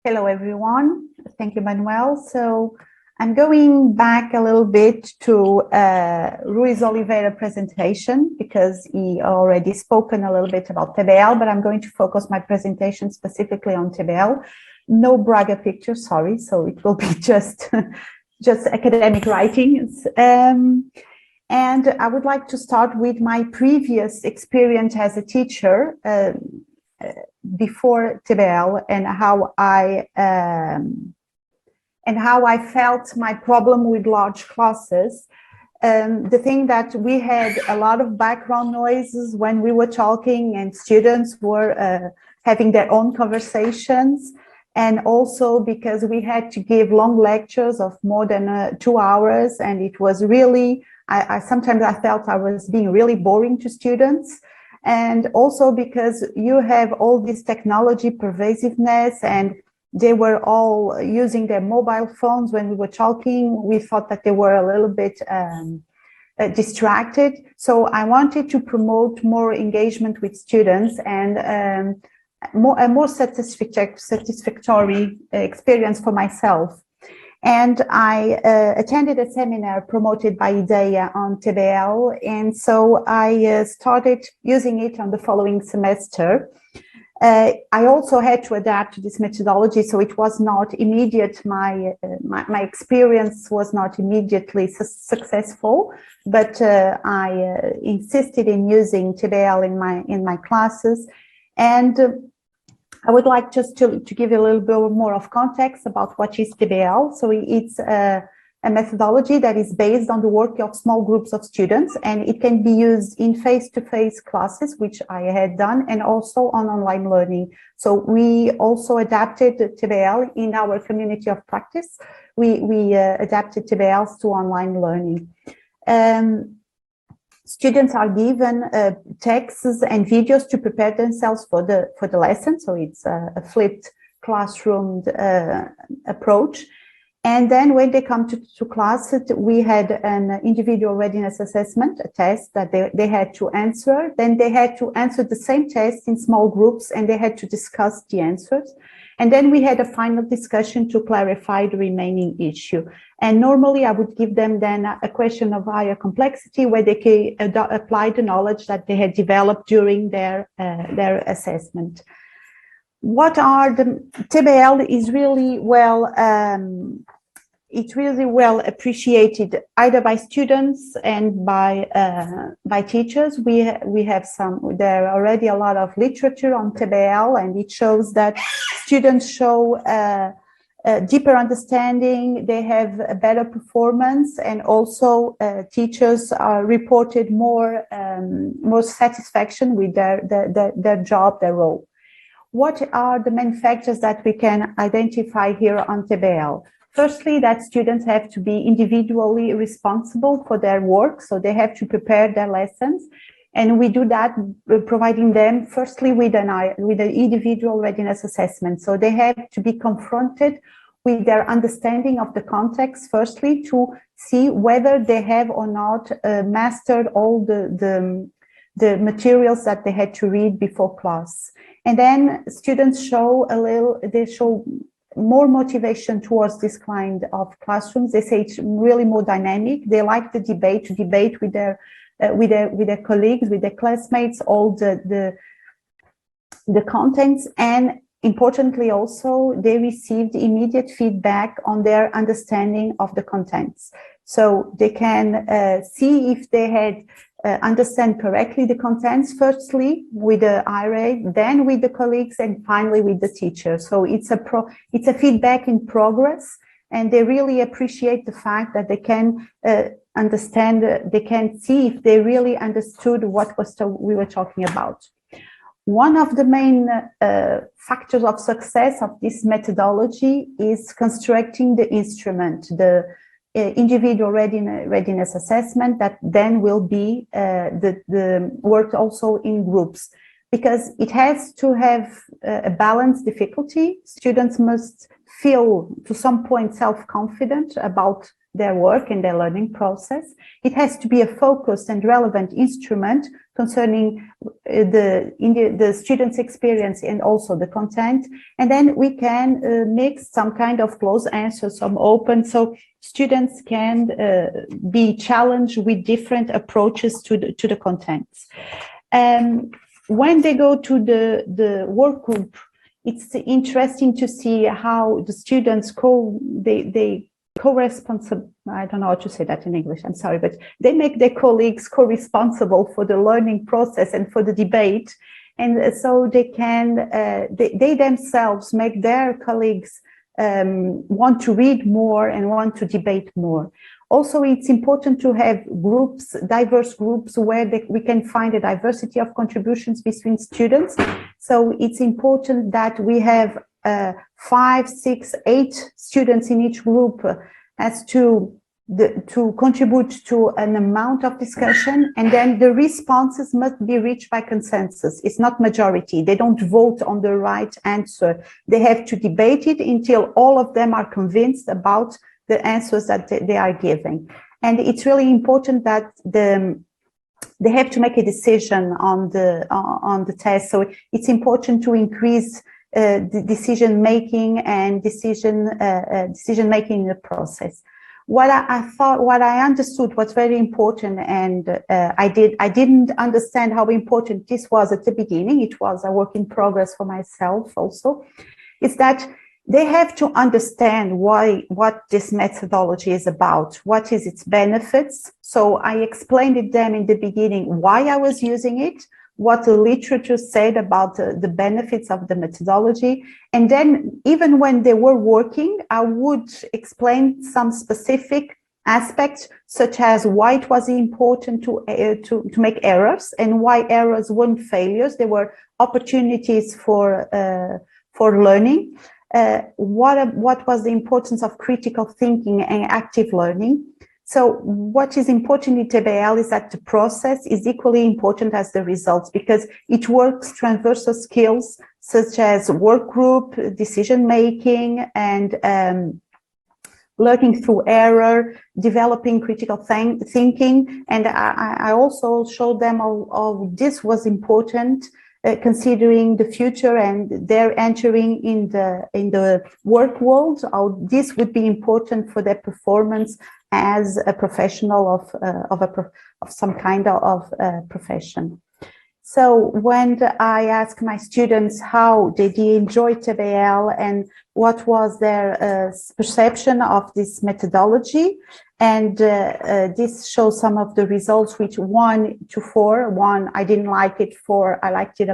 Hello, everyone. Thank you, Manuel. So I'm going back a little bit to Ruiz Oliveira presentation because he already spoken a little bit about TBL, but I'm going to focus my presentation specifically on TBL. No Braga picture, sorry. So it will be just academic writings. And I would like to start with my previous experience as a teacher before TBL and how I felt my problem with large classes. The thing that we had a lot of background noises when we were talking, and students were having their own conversations, and also because we had to give long lectures of more than 2 hours, and it was really, sometimes I felt I was being really boring to students. And also because you have all this technology pervasiveness, and they were all using their mobile phones when we were talking. We thought that they were a little bit distracted. So I wanted to promote more engagement with students and a more satisfactory experience for myself. And I attended a seminar promoted by IDEA on TBL, and so I started using it on the following semester. I also had to adapt to this methodology, so it was not immediate. My experience was not immediately successful, but I insisted in using TBL in my classes. And I would like just to give you a little bit more of context about what is TBL. So it's a methodology that is based on the work of small groups of students, and it can be used in face-to-face classes, which I had done, and also on online learning. So we also adapted TBL in our community of practice. We adapted TBLs to online learning. Students are given texts and videos to prepare themselves for the lesson. So it's a flipped classroom approach. And then when they come to class, we had an individual readiness assessment, a test that they had to answer. Then they had to answer the same test in small groups, and they had to discuss the answers. And then we had a final discussion to clarify the remaining issue. And normally I would give them then a question of higher complexity where they can apply the knowledge that they had developed during their assessment. What are the TBL is really well, it's really well appreciated either by students and by teachers. We have there are already a lot of literature on TBL, and it shows that students show deeper understanding, they have a better performance, and also teachers are reported more satisfaction with their job, their role. What are the main factors that we can identify here on TBL? Firstly, that students have to be individually responsible for their work, so they have to prepare their lessons. And we do that providing them firstly with an individual readiness assessment. So they have to be confronted with their understanding of the context, firstly, to see whether they have or not mastered all the materials that they had to read before class. And then students show more motivation towards this kind of classrooms. They say it's really more dynamic. They like the debate, to debate with their colleagues, with their classmates, all the contents, and importantly also they received immediate feedback on their understanding of the contents. So they can see if they had understand correctly the contents, firstly with the IRA, then with the colleagues, and finally with the teacher. So it's a feedback in progress, and they really appreciate the fact that they can understand, they can see if they really understood what we were talking about. One of the main factors of success of this methodology is constructing the instrument, the individual readiness assessment, that then will be the work also in groups, because it has to have a balanced difficulty. Students must feel to some point self-confident about their work and their learning process. It has to be a focused and relevant instrument concerning the student's experience and also the content. And then we can mix some kind of closed answers, some open, so students can be challenged with different approaches to the contents. When they go to the work group, it's interesting to see how the students co-responsible, I don't know how to say that in English, I'm sorry, but they make their colleagues co-responsible for the learning process and for the debate. And so they can, they themselves make their colleagues want to read more and want to debate more. Also, it's important to have groups, diverse groups, where we can find a diversity of contributions between students. So it's important that we have 5, 6, 8 students in each group as to contribute to an amount of discussion, and then the responses must be reached by consensus. It's not majority. They don't vote on the right answer. They have to debate it until all of them are convinced about the answers that they are giving. And it's really important that they have to make a decision on the test. So it's important to increase the decision making and decision making in the process. What I understood was very important, and I didn't understand how important this was at the beginning. It was a work in progress for myself also, is that they have to understand what this methodology is about, what is its benefits. So I explained it them in the beginning why I was using it, what the literature said about the benefits of the methodology. And then even when they were working, I would explain some specific aspects, such as why it was important to make errors and why errors weren't failures. They were opportunities for learning. What was the importance of critical thinking and active learning. So what is important in TBL is that the process is equally important as the results, because it works transversal skills such as work group, decision making, and learning through error, developing critical thinking. And I also showed them how this was important, considering the future and their entering in the work world, how this would be important for their performance as a professional of some kind of profession. So when I asked my students how did they enjoy TBL and what was their perception of this methodology, and this shows some of the results, which 1 to 4, 1 I didn't like it, 4 I liked it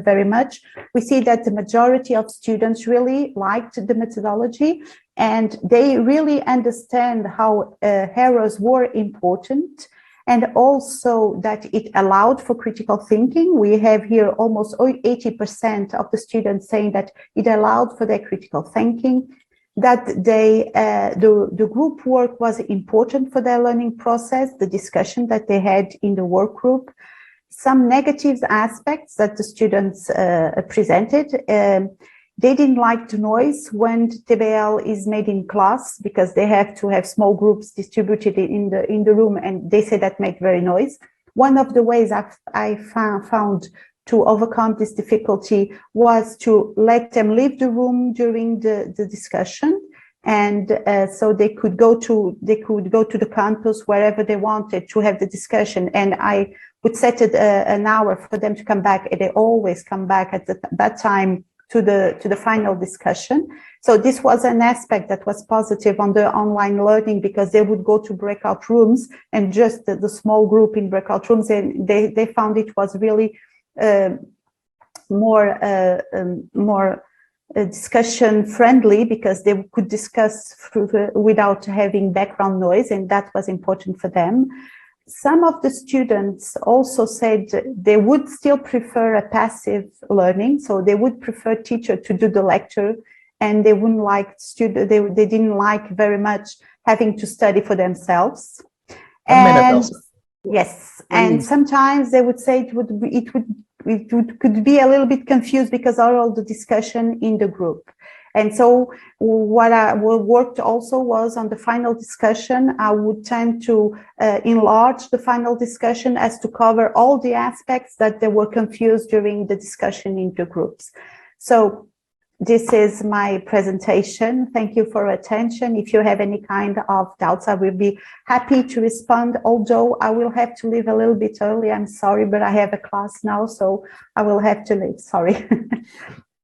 very much. We see that the majority of students really liked the methodology, and they really understand how errors were important, and also that it allowed for critical thinking. We have here almost 80% of the students saying that it allowed for their critical thinking, that the group work was important for their learning process, the discussion that they had in the work group. Some negative aspects that the students presented. They didn't like the noise when TBL is made in class, because they have to have small groups distributed in the room, and they say that make very noise. One of the ways I found to overcome this difficulty was to let them leave the room during the discussion, and so they could go to the campus wherever they wanted to have the discussion. And I would set it an hour for them to come back, and they always come back at that time to the final discussion. So this was an aspect that was positive on the online learning, because they would go to breakout rooms, and just the small group in breakout rooms, and they found it was really more discussion friendly, because they could discuss without having background noise, and that was important for them. Some of the students also said they would still prefer a passive learning, so they would prefer teacher to do the lecture, and they wouldn't like they didn't like very much having to study for themselves. And yes, and sometimes they would say it could be a little bit confused because of all the discussion in the group. And so what I worked also was on the final discussion. I would tend to enlarge the final discussion as to cover all the aspects that they were confused during the discussion into groups. So this is my presentation. Thank you for attention. If you have any kind of doubts, I will be happy to respond, although I will have to leave a little bit early. I'm sorry, but I have a class now, so I will have to leave. Sorry.